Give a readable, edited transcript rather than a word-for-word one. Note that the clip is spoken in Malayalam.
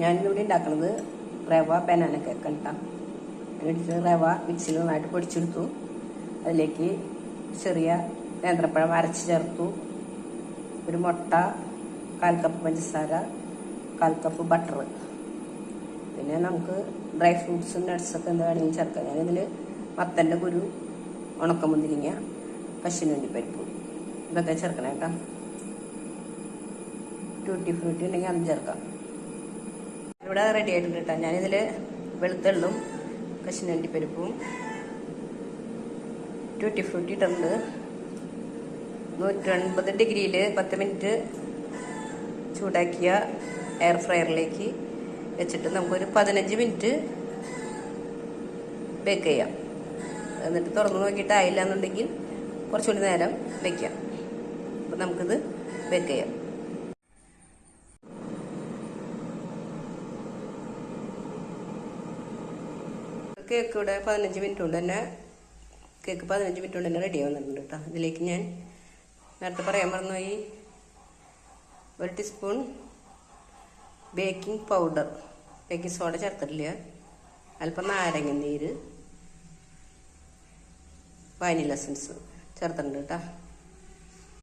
ഞാനിവിടെ ഉണ്ടാക്കുന്നത് റവ ബനാന കേക്ക് കേട്ടോ. അതിനെടുത്ത് റവ മിക്സിയിൽ നന്നായിട്ട് പൊടിച്ചെടുത്തു. അതിലേക്ക് ചെറിയ നേന്ത്രപ്പഴം അരച്ച് ചേർത്തു. ഒരു മുട്ട, 1/4 കപ്പ് പഞ്ചസാര, 1/4 കപ്പ് ബട്ടർ. പിന്നെ നമുക്ക് ഡ്രൈ ഫ്രൂട്ട്സും നട്ട്സൊക്കെ എന്താ വേണമെങ്കിലും ചേർക്കാം. ഞാനിതിൽ മത്തൻ്റെ കുരു, ഉണക്കമുന്തിരിങ്ങ, കശുവണ്ടിപ്പരിപ്പ് ഇതൊക്കെ ചേർക്കണം കേട്ടോ. ടൂട്ടി ഫ്രൂട്ടി ഉണ്ടെങ്കിൽ അതും ചേർക്കാം. ഇവിടെ റെഡി ആയിട്ടുണ്ട് കേട്ടോ. ഞാനിതിൽ വെളുത്തുള്ളും കശുവണ്ടിപ്പരിപ്പും ടൂട്ടി ഫ്രൂട്ടി ഇട്ടിട്ടുണ്ട്. 150 ഡിഗ്രിയിൽ 10 മിനിറ്റ് ചൂടാക്കിയ എയർ ഫ്രയറിലേക്ക് വെച്ചിട്ട് നമുക്കൊരു 15 മിനിറ്റ് ബേക്ക് ചെയ്യാം. എന്നിട്ട് തുറന്ന് നോക്കിയിട്ട് ആയില്ല എന്നുണ്ടെങ്കിൽ കുറച്ചുകൂടി നേരം വയ്ക്കാം. അപ്പം നമുക്കിത് ബേക്ക് ചെയ്യാം. കേക്ക് ഇവിടെ 15 മിനിറ്റ് കൊണ്ട് തന്നെ റെഡി വന്നിട്ടുണ്ട് കേട്ടോ. ഇതിലേക്ക് ഞാൻ നേരത്തെ പറയാൻ മറന്നുപോയി, 1 teaspoon baking powder, baking soda ചേർത്തിട്ടില്ല, അല്പം നാരങ്ങ നീര്, വാനില എസൻസ് ചേർത്തിട്ടുണ്ട് കേട്ടോ.